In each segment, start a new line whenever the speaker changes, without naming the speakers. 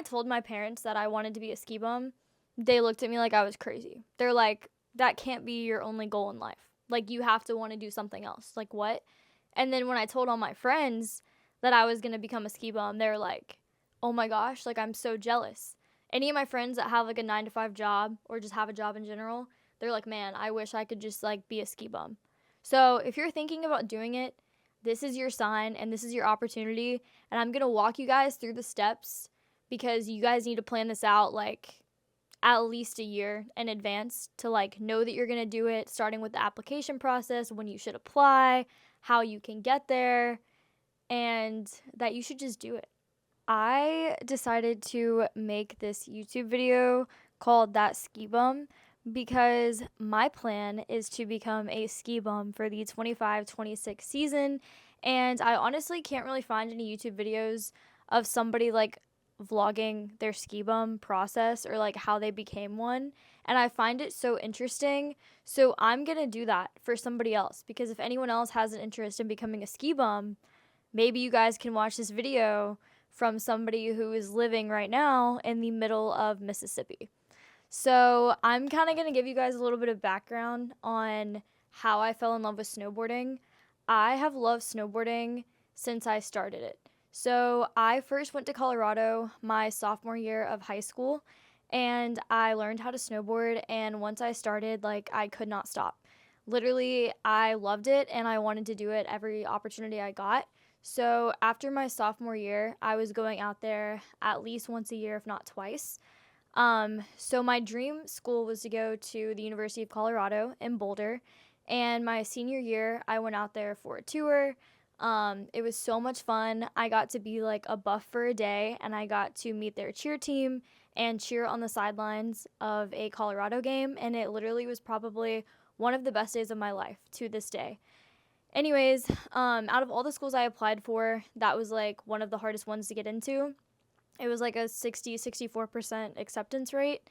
I told my parents that I wanted to be a ski bum, they looked at me like I was crazy. They're like, that can't be your only goal in life. Like, you have to want to do something else. Like, what? And then when I told all my friends that I was going to become a ski bum, they were like, oh my gosh, like, I'm so jealous. Any of my friends that have like a 9 to 5 job or just have a job in general, they're like, man, I wish I could just like be a ski bum. So if you're thinking about doing it, this is your sign and this is your opportunity. And I'm going to walk you guys through the steps because you guys need to plan this out like at least a year in advance to like know that you're going to do it, starting with the application process, when you should apply, how you can get there, and that you should just do it. I decided to make this YouTube video called That Ski Bum because my plan is to become a ski bum for the 25-26 season, and I honestly can't really find any YouTube videos of somebody like vlogging their ski bum process or like how they became one, and I find it so interesting. So I'm going to do that for somebody else because if anyone else has an interest in becoming a ski bum, maybe you guys can watch this video from somebody who is living right now in the middle of Mississippi. So I'm kind of going to give you guys a little bit of background on how I fell in love with snowboarding. I have loved snowboarding since I started it. So I first went to Colorado my sophomore year of high school, and I learned how to snowboard, and once I started, like, I could not stop. Literally, I loved it, and I wanted to do it every opportunity I got. So after my sophomore year, I was going out there at least once a year, if not twice. So my dream school was to go to the University of Colorado in Boulder. And my senior year, I went out there for a tour. It was so much fun. I got to be like a buff for a day, and I got to meet their cheer team and cheer on the sidelines of a Colorado game. And it literally was probably one of the best days of my life to this day. Anyways, out of all the schools I applied for, that was like one of the hardest ones to get into. It was like a 64% acceptance rate.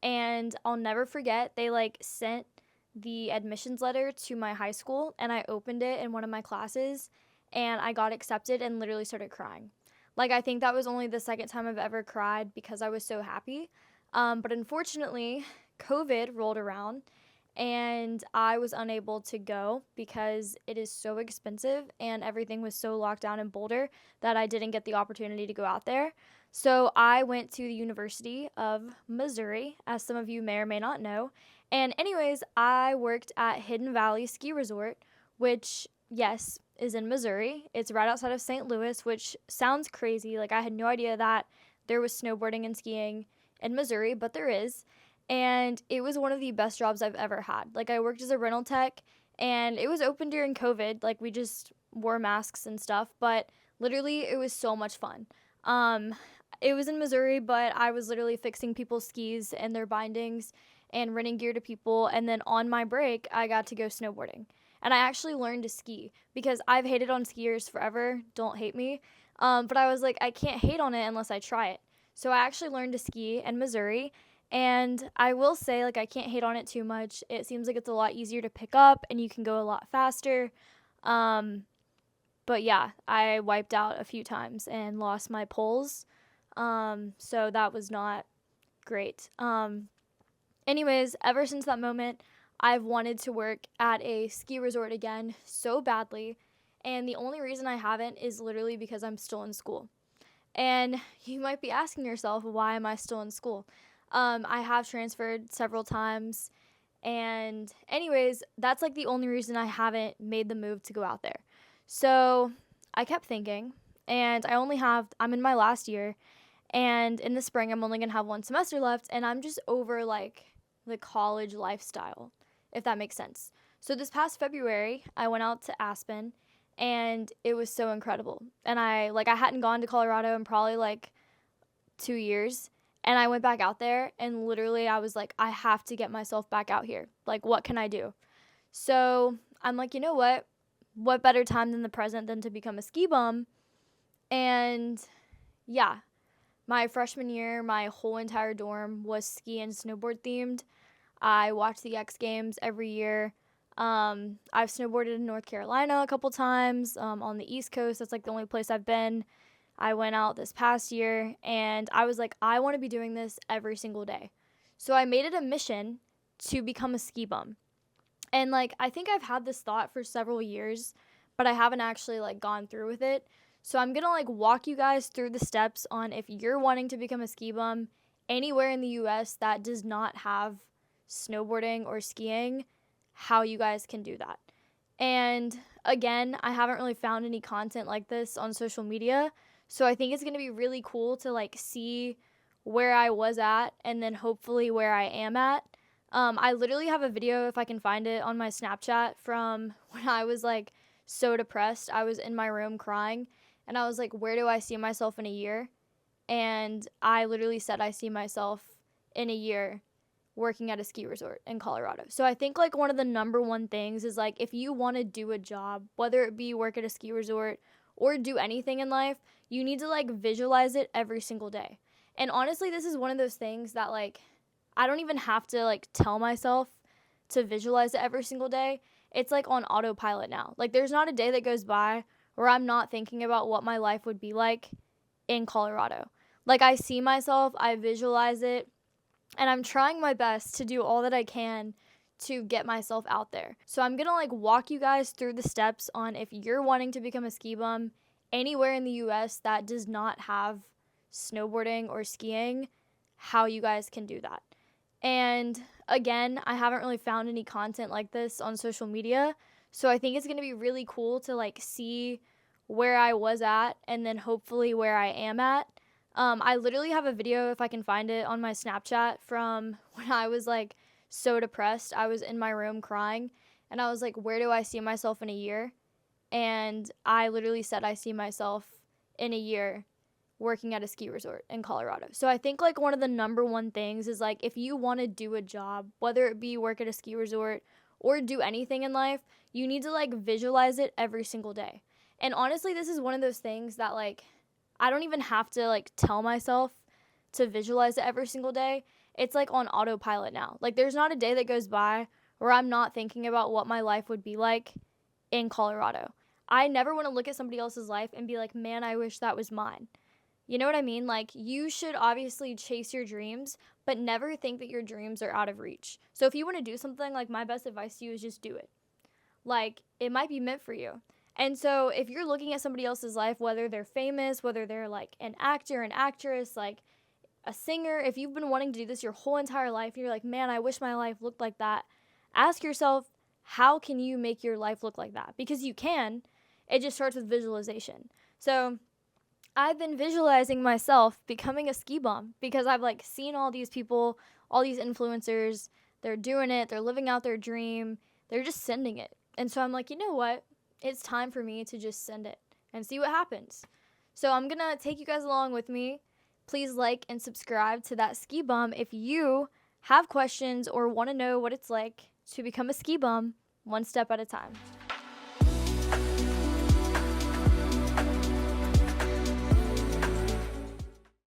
And I'll never forget, they like sent the admissions letter to my high school, and I opened it in one of my classes, and I got accepted and literally started crying. Like, I think that was only the second time I've ever cried because I was so happy. But unfortunately, COVID rolled around, and I was unable to go because it is so expensive and everything was so locked down in Boulder that I didn't get the opportunity to go out there. So I went to the University of Missouri, as some of you may or may not know. And anyways, I worked at Hidden Valley Ski Resort, which, yes, is in Missouri. It's right outside of St. Louis, which sounds crazy. Like, I had no idea that there was snowboarding and skiing in Missouri, but there is. And it was one of the best jobs I've ever had. Like, I worked as a rental tech, and it was open during COVID. Like, we just wore masks and stuff, but literally it was so much fun. It was in Missouri, but I was literally fixing people's skis and their bindings and renting gear to people. And then on my break, I got to go snowboarding. And I actually learned to ski because I've hated on skiers forever. Don't hate me. But I was like, I can't hate on it unless I try it. So I actually learned to ski in Missouri. And I will say, like, I can't hate on it too much. It seems like it's a lot easier to pick up and you can go a lot faster. But yeah, I wiped out a few times and lost my poles. So that was not great. Anyways, ever since that moment, I've wanted to work at a ski resort again so badly. And the only reason I haven't is literally because I'm still in school. And you might be asking yourself, why am I still in school? I have transferred several times. And anyways, that's like the only reason I haven't made the move to go out there. So I kept thinking, and I'm in my last year. And in the spring, I'm only going to have one semester left, and I'm just over, like, the college lifestyle, if that makes sense. So this past February, I went out to Aspen, and it was so incredible. And I hadn't gone to Colorado in probably, like, 2 years, and I went back out there, and literally I was like, I have to get myself back out here. Like, what can I do? So I'm like, you know what? What better time than the present than to become a ski bum? And, yeah. My freshman year, my whole entire dorm was ski and snowboard themed. I watched the X Games every year. I've snowboarded in North Carolina a couple times, on the East Coast. That's like the only place I've been. I went out this past year and I was like, I want to be doing this every single day. So I made it a mission to become a ski bum. And like, I think I've had this thought for several years, but I haven't actually like gone through with it. So I'm going to like walk you guys through the steps on if you're wanting to become a ski bum anywhere in the US that does not have snowboarding or skiing, how you guys can do that. And again, I haven't really found any content like this on social media. So I think it's going to be really cool to like see where I was at and then hopefully where I am at. I literally have a video, if I can find it, on my Snapchat from when I was like so depressed. I was in my room crying and I was like, where do I see myself in a year? And I literally said I see myself in a year working at a ski resort in Colorado. So I think like one of the number one things is like if you want to do a job, whether it be work at a ski resort or do anything in life, you need to like visualize it every single day. And honestly, this is one of those things that like I don't even have to like tell myself to visualize it every single day. It's like on autopilot now. Like there's not a day that goes by where I'm not thinking about what my life would be like in Colorado. Like I see myself, I visualize it, and I'm trying my best to do all that I can to get myself out there. So I'm going to like walk you guys through the steps on if you're wanting to become a ski bum anywhere in the US that does not have snowboarding or skiing, how you guys can do that. And again, I haven't really found any content like this on social media. So I think it's going to be really cool to like see where I was at and then hopefully where I am at. I literally have a video, if I can find it, on my Snapchat from when I was like so depressed. I was in my room crying and I was like, where do I see myself in a year? And I literally said I see myself in a year working at a ski resort in Colorado. So I think like one of the number one things is like if you want to do a job, whether it be work at a ski resort or do anything in life, you need to like visualize it every single day. And honestly, this is one of those things that like I don't even have to like tell myself to visualize it every single day. It's like on autopilot now. Like there's not a day that goes by where I'm not thinking about what my life would be like in Colorado. I never want to look at somebody else's life and be like, man, I wish that was mine. You know what I mean? Like you should obviously chase your dreams, but never think that your dreams are out of reach. So if you want to do something, like my best advice to you is just do it. Like it might be meant for you. And so if you're looking at somebody else's life, whether they're famous, whether they're like an actor, an actress, like a singer, if you've been wanting to do this your whole entire life and you're like, man, I wish my life looked like that, ask yourself, how can you make your life look like that? Because you can. It just starts with visualization. So I've been visualizing myself becoming a ski bum because I've like seen all these people, all these influencers, they're doing it, they're living out their dream, they're just sending it. And so I'm like, you know what? It's time for me to just send it and see what happens. So I'm going to take you guys along with me. Please like and subscribe to That Ski Bum if you have questions or want to know what it's like to become a ski bum one step at a time.